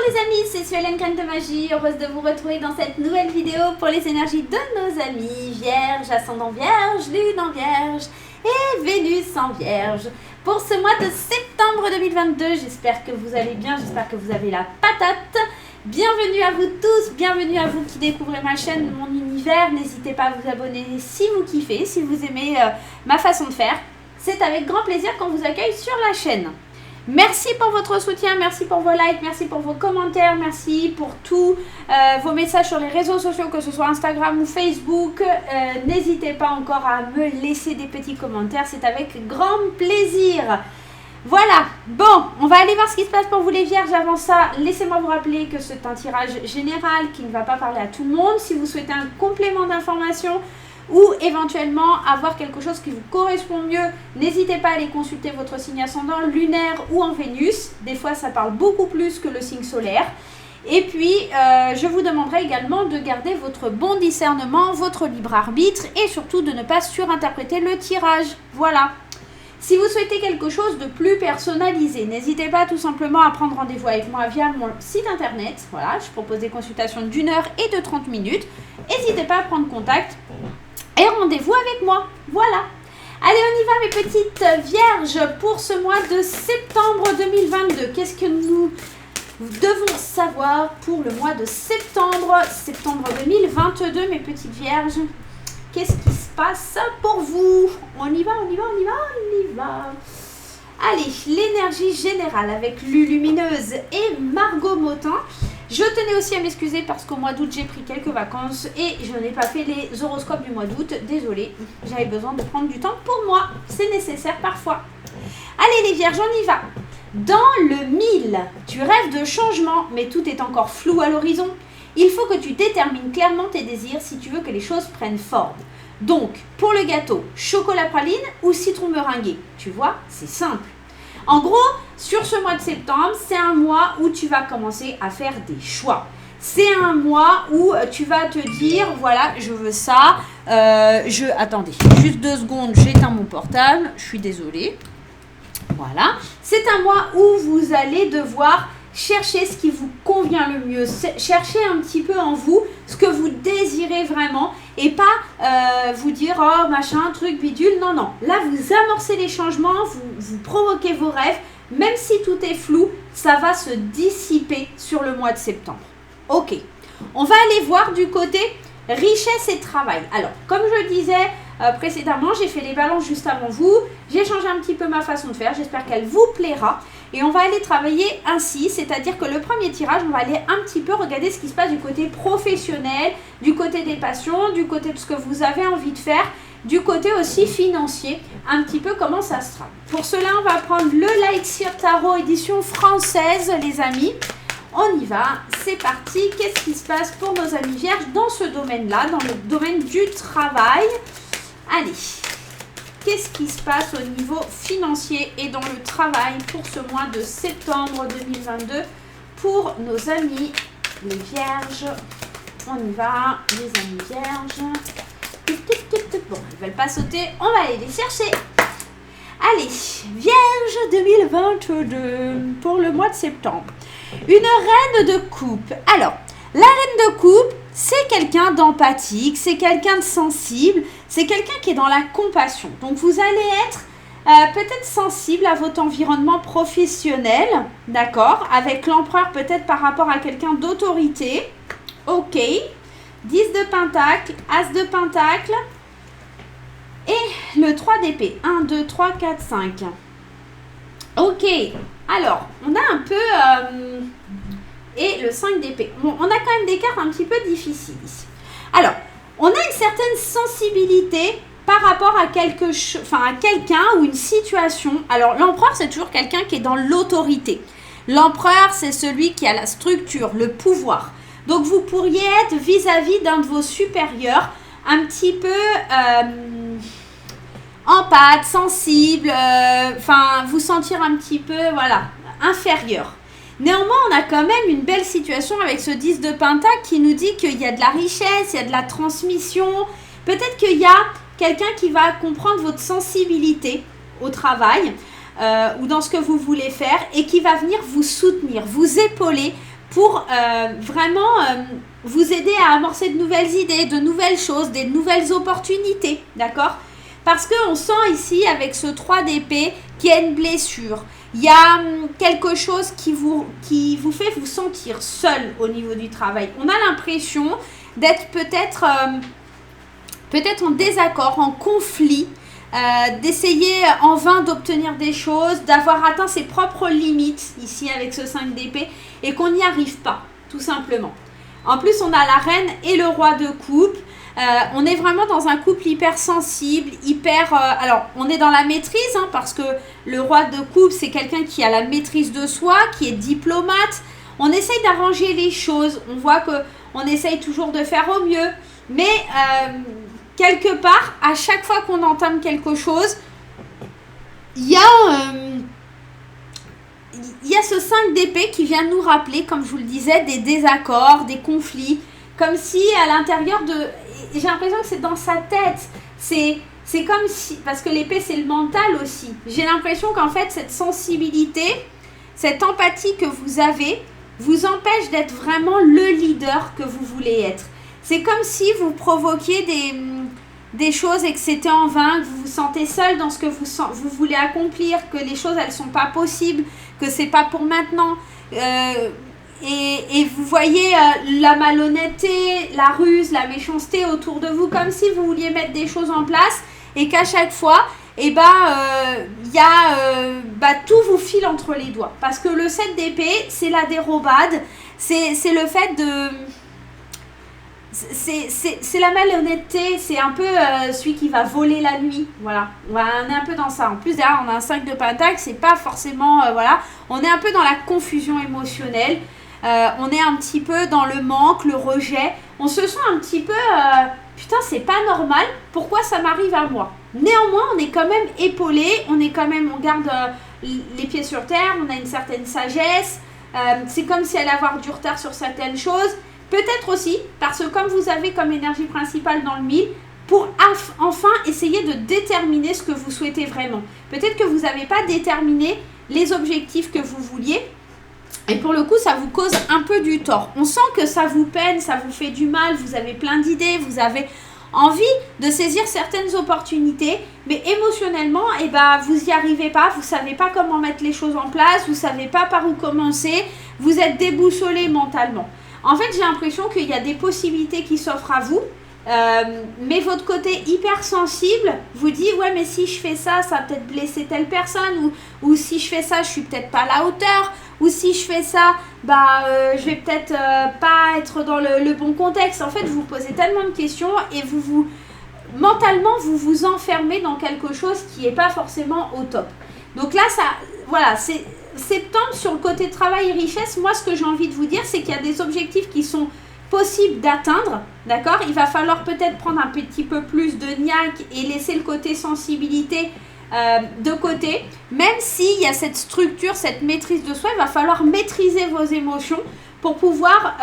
les amis, c'est Suelen Graine de Magie, heureuse de vous retrouver dans cette nouvelle vidéo pour les énergies de nos amis Vierge, ascendant Vierge, Lune en Vierge et Vénus en Vierge. Pour ce mois de septembre 2022, j'espère que vous allez bien, j'espère que vous avez la patate. Bienvenue à vous tous, bienvenue à vous qui découvrez ma chaîne, mon univers. N'hésitez pas à vous abonner si vous kiffez, si vous aimez ma façon de faire. C'est avec grand plaisir qu'on vous accueille sur la chaîne. Merci pour votre soutien, merci pour vos likes, merci pour vos commentaires, merci pour tous vos messages sur les réseaux sociaux, que ce soit Instagram ou Facebook. N'hésitez pas encore à me laisser des petits commentaires, c'est avec grand plaisir. Voilà, bon, on va aller voir ce qui se passe pour vous les Vierges. Avant ça, laissez-moi vous rappeler que c'est un tirage général qui ne va pas parler à tout le monde. Si vous souhaitez un complément d'information ou éventuellement avoir quelque chose qui vous correspond mieux, n'hésitez pas à aller consulter votre signe ascendant lunaire ou en Vénus. Des fois, ça parle beaucoup plus que le signe solaire. Et puis, je vous demanderai également de garder votre bon discernement, votre libre arbitre et surtout de ne pas surinterpréter le tirage. Voilà. Si vous souhaitez quelque chose de plus personnalisé, n'hésitez pas tout simplement à prendre rendez-vous avec moi via mon site internet. Voilà, je propose des consultations d'1 heure et de 30 minutes. N'hésitez pas à prendre contact et rendez-vous avec moi. Voilà. Allez, on y va mes petites vierges pour ce mois de septembre 2022. Qu'est-ce que nous devons savoir pour le mois de septembre 2022, mes petites vierges? Qu'est-ce qui se passe pour vous? On y va, on y va, on y va, on y va. Allez, l'énergie générale avec Lulumineuse et Margot Motin. Je tenais aussi à m'excuser parce qu'au mois d'août, j'ai pris quelques vacances et je n'ai pas fait les horoscopes du mois d'août. Désolée, j'avais besoin de prendre du temps pour moi. C'est nécessaire parfois. Allez les Vierges, on y va. Dans le 1000, tu rêves de changement, mais tout est encore flou à l'horizon. Il faut que tu détermines clairement tes désirs si tu veux que les choses prennent forme. Donc, pour le gâteau, chocolat praline ou citron meringué? Tu vois, c'est simple. En gros, sur ce mois de septembre, c'est un mois où tu vas commencer à faire des choix. C'est un mois où tu vas te dire, voilà, je veux ça. Attendez, juste 2 secondes, j'éteins mon portable, je suis désolée. Voilà. C'est un mois où vous allez devoir chercher ce qui vous convient le mieux. Cherchez un petit peu en vous ce que vous désirez vraiment et pas vous dire oh machin, truc, bidule. Non, non. Là, vous amorcez les changements, vous provoquez vos rêves. Même si tout est flou, ça va se dissiper sur le mois de septembre. Ok. On va aller voir du côté richesse et travail. Alors, comme je le disais précédemment, j'ai fait les balances juste avant vous. J'ai changé un petit peu ma façon de faire. J'espère qu'elle vous plaira. Et on va aller travailler ainsi, c'est-à-dire que le premier tirage, on va aller un petit peu regarder ce qui se passe du côté professionnel, du côté des passions, du côté de ce que vous avez envie de faire, du côté aussi financier, un petit peu comment ça se traduit. Pour cela, on va prendre le Lightseer Tarot édition française, les amis. On y va, c'est parti. Qu'est-ce qui se passe pour nos amis vierges dans ce domaine-là, dans le domaine du travail? Allez. Qu'est-ce qui se passe au niveau financier et dans le travail pour ce mois de septembre 2022 pour nos amis les vierges? On y va, les amis vierges. Bon, ils ne veulent pas sauter, on va aller les chercher. Allez, Vierge 2022 pour le mois de septembre. Une reine de coupe. Alors, la reine de coupe, c'est quelqu'un d'empathique, c'est quelqu'un de sensible, c'est quelqu'un qui est dans la compassion. Donc, vous allez être peut-être sensible à votre environnement professionnel, d'accord? Avec l'empereur, peut-être par rapport à quelqu'un d'autorité. Ok. 10 de pentacle, As de pentacle et le 3 d'épée. 1, 2, 3, 4, 5. Ok. Alors, on a un peu... et le 5 d'épée. Bon, on a quand même des cartes un petit peu difficiles ici. Alors, on a une certaine sensibilité par rapport à quelque chose, enfin à quelqu'un ou une situation. Alors, l'empereur, c'est toujours quelqu'un qui est dans l'autorité. L'empereur, c'est celui qui a la structure, le pouvoir. Donc, vous pourriez être vis-à-vis d'un de vos supérieurs, un petit peu empathe, sensible, enfin, vous sentir un petit peu, voilà, inférieur. Néanmoins, on a quand même une belle situation avec ce 10 de pentacle qui nous dit qu'il y a de la richesse, il y a de la transmission. Peut-être qu'il y a quelqu'un qui va comprendre votre sensibilité au travail ou dans ce que vous voulez faire et qui va venir vous soutenir, vous épauler pour vraiment vous aider à amorcer de nouvelles idées, de nouvelles choses, des nouvelles opportunités, d'accord? Parce qu'on sent ici avec ce 3 d'épée qu'il y a une blessure. Il y a quelque chose qui vous fait vous sentir seul au niveau du travail. On a l'impression d'être peut-être en désaccord, en conflit, d'essayer en vain d'obtenir des choses, d'avoir atteint ses propres limites ici avec ce 5 d'épée et qu'on n'y arrive pas, tout simplement. En plus, on a la reine et le roi de coupe. On est vraiment dans un couple hyper sensible, alors, on est dans la maîtrise, hein, parce que le roi de coupe, c'est quelqu'un qui a la maîtrise de soi, qui est diplomate. On essaye d'arranger les choses. On voit qu'on essaye toujours de faire au mieux. Mais quelque part, à chaque fois qu'on entame quelque chose, il y a ce 5 d'épée qui vient nous rappeler, comme je vous le disais, des désaccords, des conflits. Comme si à l'intérieur de... J'ai l'impression que c'est dans sa tête. C'est comme si... Parce que l'épée, c'est le mental aussi. J'ai l'impression qu'en fait, cette sensibilité, cette empathie que vous avez, vous empêche d'être vraiment le leader que vous voulez être. C'est comme si vous provoquiez des choses et que c'était en vain, que vous vous sentez seul dans ce que vous voulez accomplir, que les choses, elles ne sont pas possibles, que c'est pas pour maintenant. Et vous voyez la malhonnêteté, la ruse, la méchanceté autour de vous, comme si vous vouliez mettre des choses en place et qu'à chaque fois, tout vous file entre les doigts. Parce que le 7 d'épée, c'est la dérobade, c'est le fait de... C'est la malhonnêteté, c'est un peu celui qui va voler la nuit, voilà. On est un peu dans ça. En plus, derrière, on a un 5 de pentacle, c'est pas forcément... on est un peu dans la confusion émotionnelle. On est un petit peu dans le manque, le rejet. On se sent un petit peu, putain, c'est pas normal, pourquoi ça m'arrive à moi? Néanmoins, on est quand même épaulé, on garde les pieds sur terre, on a une certaine sagesse. C'est comme si elle allait avoir du retard sur certaines choses. Peut-être aussi, parce que comme vous avez comme énergie principale dans le 1000, pour enfin essayer de déterminer ce que vous souhaitez vraiment. Peut-être que vous n'avez pas déterminé les objectifs que vous vouliez. Et pour le coup, ça vous cause un peu du tort. On sent que ça vous peine, ça vous fait du mal, vous avez plein d'idées, vous avez envie de saisir certaines opportunités, mais émotionnellement, vous n'y arrivez pas, vous ne savez pas comment mettre les choses en place, vous ne savez pas par où commencer, vous êtes déboussolé mentalement. En fait, j'ai l'impression qu'il y a des possibilités qui s'offrent à vous, mais votre côté hypersensible vous dit ouais, mais si je fais ça, ça va peut-être blesser telle personne, ou si je fais ça, je suis peut-être pas à la hauteur, ou si je fais ça, je vais peut-être pas être dans le bon contexte. En fait, vous vous posez tellement de questions et mentalement, vous vous enfermez dans quelque chose qui n'est pas forcément au top. Donc là, c'est septembre sur le côté travail et richesse. Moi, ce que j'ai envie de vous dire, c'est qu'il y a des objectifs qui sont possibles d'atteindre, d'accord? Il va falloir peut-être prendre un petit peu plus de niaque et laisser le côté sensibilité de côté, même s'il y a cette structure, cette maîtrise de soi. Il va falloir maîtriser vos émotions pour pouvoir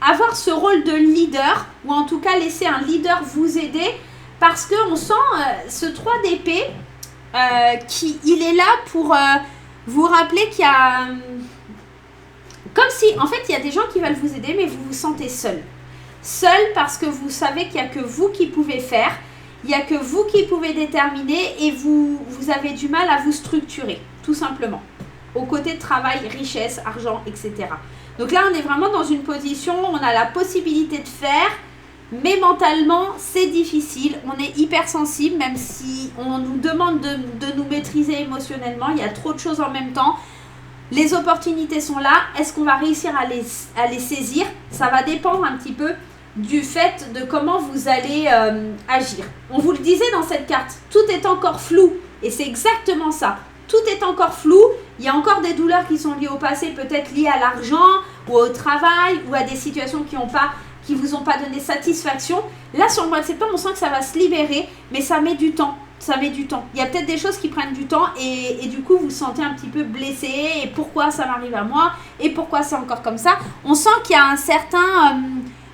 avoir ce rôle de leader, ou en tout cas laisser un leader vous aider, parce qu'on sent ce 3 d'épée il est là pour vous rappeler qu'il y a comme si en fait il y a des gens qui veulent vous aider, mais vous vous sentez seul parce que vous savez qu'il n'y a que vous qui pouvez faire. Il n'y a que vous qui pouvez déterminer et vous avez du mal à vous structurer, tout simplement. Au côté de travail, richesse, argent, etc. Donc là, on est vraiment dans une position où on a la possibilité de faire, mais mentalement, c'est difficile. On est hypersensible, même si on nous demande de nous maîtriser émotionnellement. Il y a trop de choses en même temps. Les opportunités sont là. Est-ce qu'on va réussir à les saisir? Ça va dépendre un petit peu du fait de comment vous allez agir. On vous le disait dans cette carte, tout est encore flou, et c'est exactement ça. Tout est encore flou, il y a encore des douleurs qui sont liées au passé, peut-être liées à l'argent, ou au travail, ou à des situations qui vous ont pas donné satisfaction. Là, sur le mois de septembre, on sent que ça va se libérer, mais ça met du temps. Ça met du temps. Il y a peut-être des choses qui prennent du temps et du coup, vous vous sentez un petit peu blessé. Et pourquoi ça m'arrive à moi? Et pourquoi c'est encore comme ça? On sent qu'il y a un certain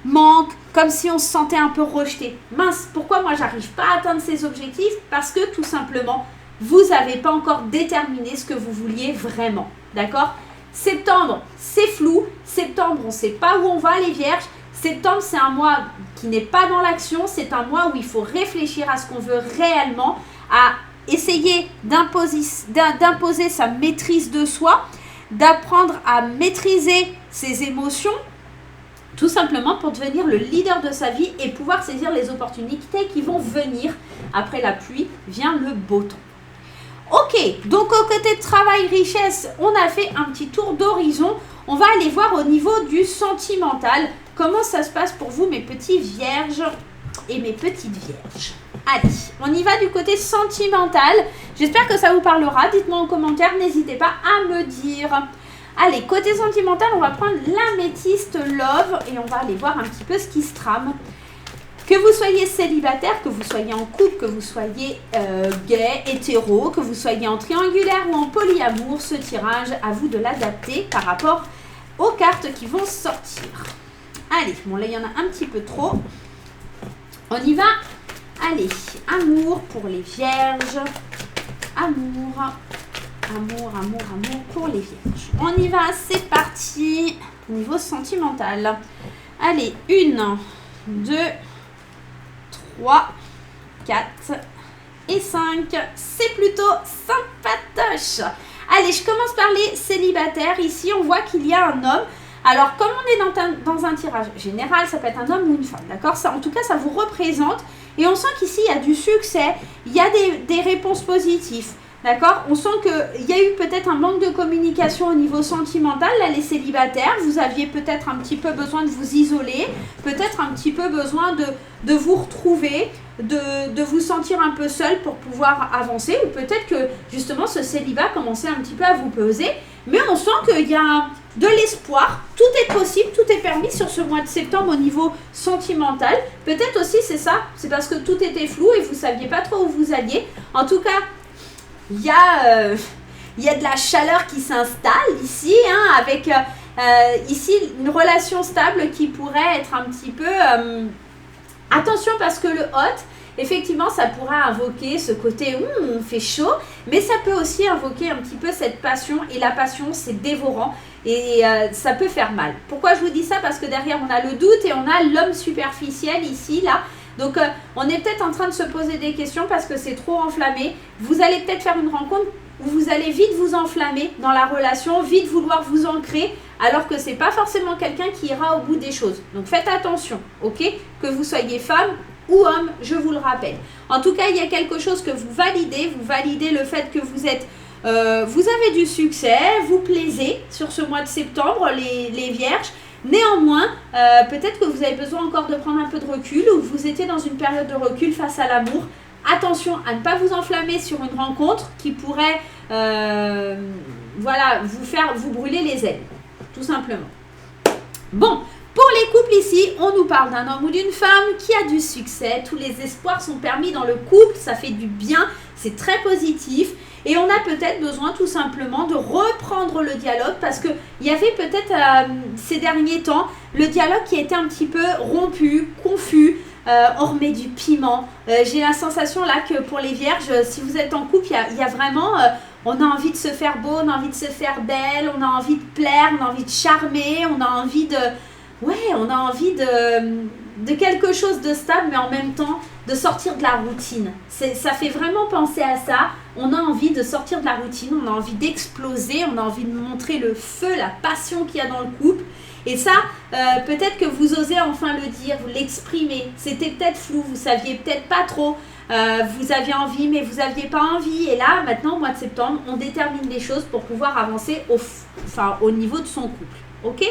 manque, comme si on se sentait un peu rejeté. Mince, pourquoi moi j'arrive pas à atteindre ces objectifs? Parce que tout simplement, vous n'avez pas encore déterminé ce que vous vouliez vraiment. D'accord? Septembre, c'est flou. Septembre, on ne sait pas où on va les vierges. Septembre, c'est un mois qui n'est pas dans l'action. C'est un mois où il faut réfléchir à ce qu'on veut réellement, à essayer d'imposer sa maîtrise de soi, d'apprendre à maîtriser ses émotions, tout simplement pour devenir le leader de sa vie et pouvoir saisir les opportunités qui vont venir. Après la pluie, vient le beau temps. Ok, donc au côté de travail, richesse, on a fait un petit tour d'horizon. On va aller voir au niveau du sentimental. Comment ça se passe pour vous, mes petits vierges et mes petites vierges? Allez, on y va du côté sentimental. J'espère que ça vous parlera. Dites-moi en commentaire, n'hésitez pas à me dire. Allez, côté sentimental, on va prendre l'améthyste love et on va aller voir un petit peu ce qui se trame. Que vous soyez célibataire, que vous soyez en couple, que vous soyez gay, hétéro, que vous soyez en triangulaire ou en polyamour, ce tirage, à vous de l'adapter par rapport aux cartes qui vont sortir. Allez, bon là il y en a un petit peu trop. On y va. Allez, amour pour les vierges. Amour, amour, amour, amour pour les vierges. On y va, c'est parti. Au niveau sentimental. Allez, 1, 2, 3, 4 et 5. C'est plutôt sympatoche. Allez, je commence par les célibataires. Ici, on voit qu'il y a un homme. Alors, comme on est dans un tirage général, ça peut être un homme ou une femme, d'accord? En tout cas, ça vous représente. Et on sent qu'ici, il y a du succès. Il y a des réponses positives. D'accord? On sent qu'il y a eu peut-être un manque de communication au niveau sentimental. Là, les célibataires, vous aviez peut-être un petit peu besoin de vous isoler, peut-être un petit peu besoin de vous retrouver, de vous sentir un peu seul pour pouvoir avancer. Ou peut-être que, justement, ce célibat commençait un petit peu à vous peser. Mais on sent qu'il y a de l'espoir. Tout est possible, tout est permis sur ce mois de septembre au niveau sentimental. Peut-être aussi, c'est ça, c'est parce que tout était flou et vous ne saviez pas trop où vous alliez. En tout cas, il y a de la chaleur qui s'installe ici, hein, avec ici une relation stable qui pourrait être un petit peu... attention parce que le hot, effectivement, ça pourra invoquer ce côté « on fait chaud », mais ça peut aussi invoquer un petit peu cette passion. Et la passion, c'est dévorant et ça peut faire mal. Pourquoi je vous dis ça? Parce que derrière, on a le doute et on a l'homme superficiel ici, là. Donc, on est peut-être en train de se poser des questions parce que c'est trop enflammé. Vous allez peut-être faire une rencontre où vous allez vite vous enflammer dans la relation, vite vouloir vous ancrer, alors que ce n'est pas forcément quelqu'un qui ira au bout des choses. Donc, faites attention, ok? Que vous soyez femme ou homme, je vous le rappelle. En tout cas, il y a quelque chose que vous validez le fait que vous êtes... vous avez du succès, vous plaisez sur ce mois de septembre, les vierges. Néanmoins, peut-être que vous avez besoin encore de prendre un peu de recul ou vous étiez dans une période de recul face à l'amour. Attention à ne pas vous enflammer sur une rencontre qui pourrait voilà, vous brûler les ailes, tout simplement. Bon, pour les couples ici, on nous parle d'un homme ou d'une femme qui a du succès. Tous les espoirs sont permis dans le couple, ça fait du bien, c'est très positif. Et on a peut-être besoin tout simplement de reprendre le dialogue parce qu'il y avait peut-être ces derniers temps le dialogue qui était un petit peu rompu, confus. On remet du piment. J'ai la sensation là que pour les vierges, si vous êtes en couple, il y a vraiment... on a envie de se faire beau, on a envie de se faire belle, on a envie de plaire, on a envie de charmer, on a envie de... Ouais, on a envie de quelque chose de stable, mais en même temps de sortir de la routine. Ça fait vraiment penser à ça. On a envie de sortir de la routine, on a envie d'exploser, on a envie de montrer le feu, la passion qu'il y a dans le couple. Et ça, peut-être que vous osez enfin le dire, vous l'exprimer. C'était peut-être flou, vous saviez peut-être pas trop. Vous aviez envie, mais vous n'aviez pas envie. Et là, maintenant, au mois de septembre, on détermine les choses pour pouvoir avancer au niveau de son couple. Ok ?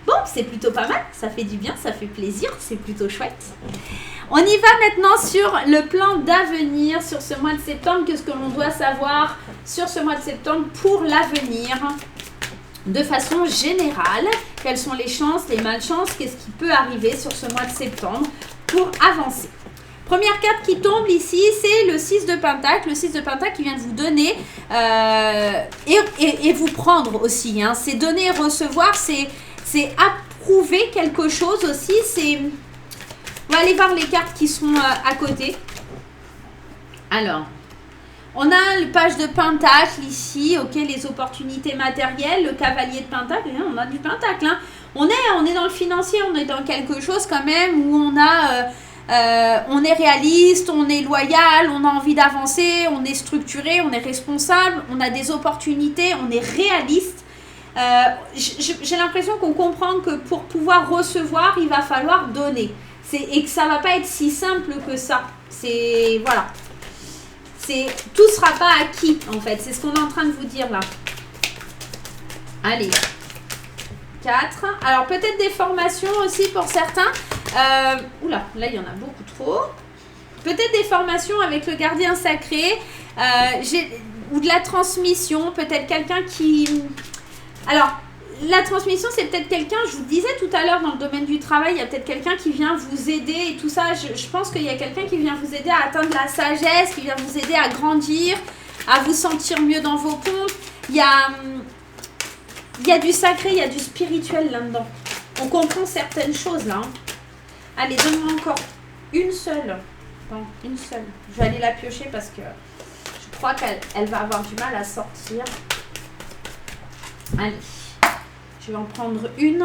Bon, c'est plutôt pas mal, ça fait du bien, ça fait plaisir, c'est plutôt chouette. On y va maintenant sur le plan d'avenir, sur ce mois de septembre. Qu'est-ce que l'on doit savoir sur ce mois de septembre pour l'avenir de façon générale? Quelles sont les chances, les malchances? Qu'est-ce qui peut arriver sur ce mois de septembre pour avancer? Première carte qui tombe ici, c'est le 6 de Pentacle. Le 6 de Pentacle qui vient de vous donner et vous prendre aussi. Hein. C'est donner et recevoir, c'est approuver quelque chose aussi. On va aller voir les cartes qui sont à côté. Alors, On a le page de Pentacle ici, ok, les opportunités matérielles, le cavalier de Pentacle, on a du Pentacle. Hein. On est dans le financier, on est dans quelque chose quand même où on est réaliste, on est loyal, on a envie d'avancer, on est structuré, on est responsable, on a des opportunités, on est réaliste. J'ai l'impression qu'on comprend que pour pouvoir recevoir, il va falloir donner. Et que ça ne va pas être si simple que ça. Voilà. Tout ne sera pas acquis, en fait. C'est ce qu'on est en train de vous dire, là. Allez. 4. Alors, peut-être des formations aussi pour certains. Oula, là, il y en a beaucoup trop. Peut-être des formations avec le gardien sacré. Ou de la transmission. Peut-être quelqu'un qui... Alors... La transmission, c'est peut-être quelqu'un, je vous disais tout à l'heure dans le domaine du travail, il y a peut-être quelqu'un qui vient vous aider et tout ça. Je pense qu'il y a quelqu'un qui vient vous aider à atteindre la sagesse, qui vient vous aider à grandir, à vous sentir mieux dans vos pompes. Il y a du sacré, il y a du spirituel là-dedans. On comprend certaines choses là. Hein. Allez, donne-moi encore une seule. Attends, une seule. Je vais aller la piocher parce que je crois qu'elle va avoir du mal à sortir. Allez. Je vais en prendre une.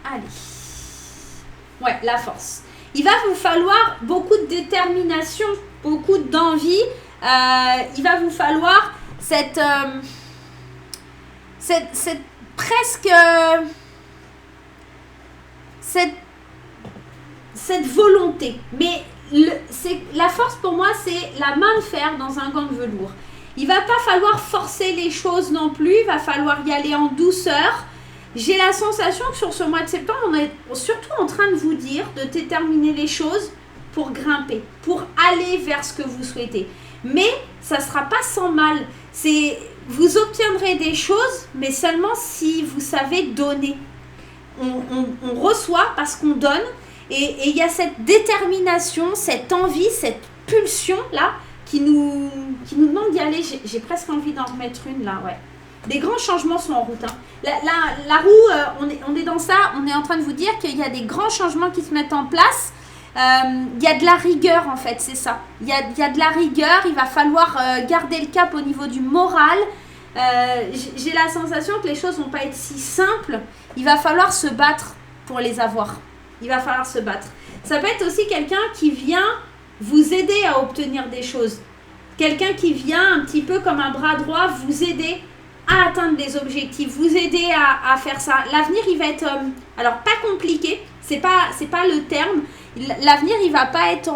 Allez. Ouais, la force. Il va vous falloir beaucoup de détermination, beaucoup d'envie. Il va vous falloir cette presque... cette volonté. Mais la force pour moi, c'est la main de fer dans un gant de velours. Il ne va pas falloir forcer les choses non plus. Il va falloir y aller en douceur. J'ai la sensation que sur ce mois de septembre, on est surtout en train de vous dire de déterminer les choses pour grimper, pour aller vers ce que vous souhaitez. Mais ça ne sera pas sans mal. Vous obtiendrez des choses, mais seulement si vous savez donner. On reçoit parce qu'on donne. Et il y a cette détermination, cette envie, cette pulsion-là qui nous demande d'y aller. J'ai presque envie d'en remettre une là, ouais. Des grands changements sont en route. Hein. La roue, on est dans ça, on est en train de vous dire qu'il y a des grands changements qui se mettent en place. Il y a de la rigueur en fait, c'est ça. Il y a de la rigueur, il va falloir garder le cap au niveau du moral. J'ai la sensation que les choses ne vont pas être si simples. Il va falloir se battre pour les avoir. Il va falloir se battre. Ça peut être aussi quelqu'un qui vient vous aider à obtenir des choses. Quelqu'un qui vient un petit peu comme un bras droit vous aider à atteindre des objectifs, vous aider à faire ça. L'avenir, il va être, alors pas compliqué, c'est pas le terme. L'avenir, il va pas être,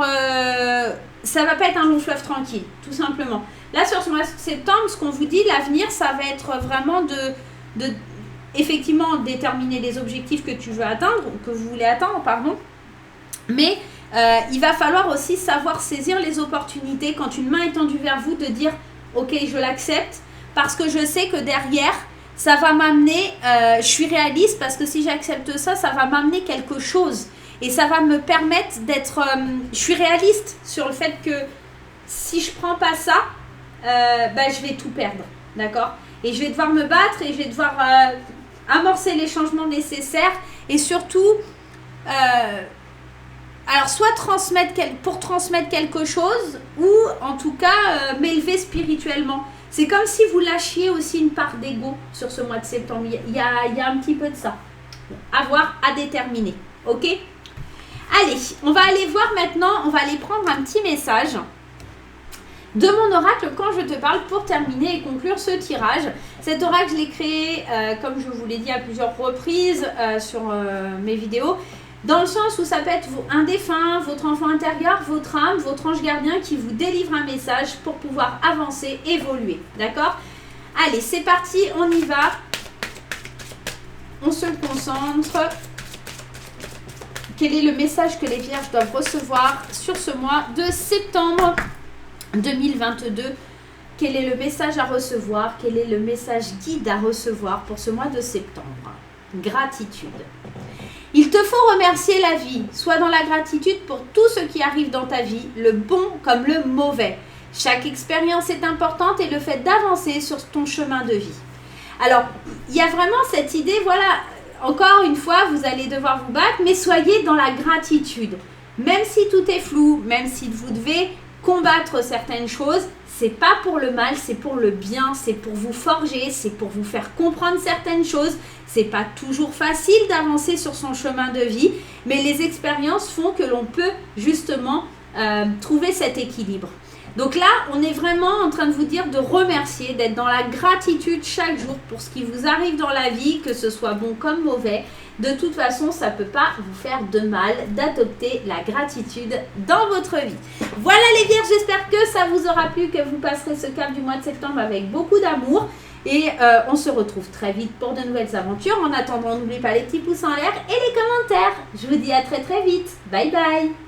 ça va pas être un long fleuve tranquille, tout simplement. Là, sur ce mois de septembre, ce qu'on vous dit, l'avenir, ça va être vraiment de effectivement déterminer les objectifs que tu veux atteindre, que vous voulez atteindre, pardon. Mais il va falloir aussi savoir saisir les opportunités quand une main est tendue vers vous, de dire, ok, je l'accepte. Parce que je sais que derrière, ça va m'amener, je suis réaliste parce que si j'accepte ça, ça va m'amener quelque chose. Et ça va me permettre d'être, je suis réaliste sur le fait que si je ne prends pas ça, je vais tout perdre, d'accord? Et je vais devoir me battre et je vais devoir amorcer les changements nécessaires et surtout, alors soit pour transmettre quelque chose ou en tout cas m'élever spirituellement. C'est comme si vous lâchiez aussi une part d'ego sur ce mois de septembre. Il y a un petit peu de ça. À voir, à déterminer. Ok? Allez, on va aller voir maintenant, on va aller prendre un petit message de mon oracle quand je te parle pour terminer et conclure ce tirage. Cet oracle, je l'ai créé, comme je vous l'ai dit à plusieurs reprises sur mes vidéos, dans le sens où ça peut être un défunt, votre enfant intérieur, votre âme, votre ange gardien qui vous délivre un message pour pouvoir avancer, évoluer. D'accord? Allez, c'est parti, on y va. On se concentre. Quel est le message que les vierges doivent recevoir sur ce mois de septembre 2022? Quel est le message à recevoir? Quel est le message guide à recevoir pour ce mois de septembre? Gratitude. Il te faut remercier la vie. Sois dans la gratitude pour tout ce qui arrive dans ta vie, le bon comme le mauvais. Chaque expérience est importante et le fait d'avancer sur ton chemin de vie. Alors, il y a vraiment cette idée, voilà, encore une fois, vous allez devoir vous battre, mais soyez dans la gratitude. Même si tout est flou, même si vous devez combattre certaines choses, c'est pas pour le mal, c'est pour le bien, c'est pour vous forger, c'est pour vous faire comprendre certaines choses. C'est pas toujours facile d'avancer sur son chemin de vie, mais les expériences font que l'on peut justement trouver cet équilibre. Donc là, on est vraiment en train de vous dire de remercier, d'être dans la gratitude chaque jour pour ce qui vous arrive dans la vie, que ce soit bon comme mauvais. De toute façon, ça ne peut pas vous faire de mal d'adopter la gratitude dans votre vie. Voilà les vierges, j'espère que ça vous aura plu, que vous passerez ce cap du mois de septembre avec beaucoup d'amour. Et on se retrouve très vite pour de nouvelles aventures. En attendant, n'oubliez pas les petits pouces en l'air et les commentaires. Je vous dis à très très vite. Bye bye.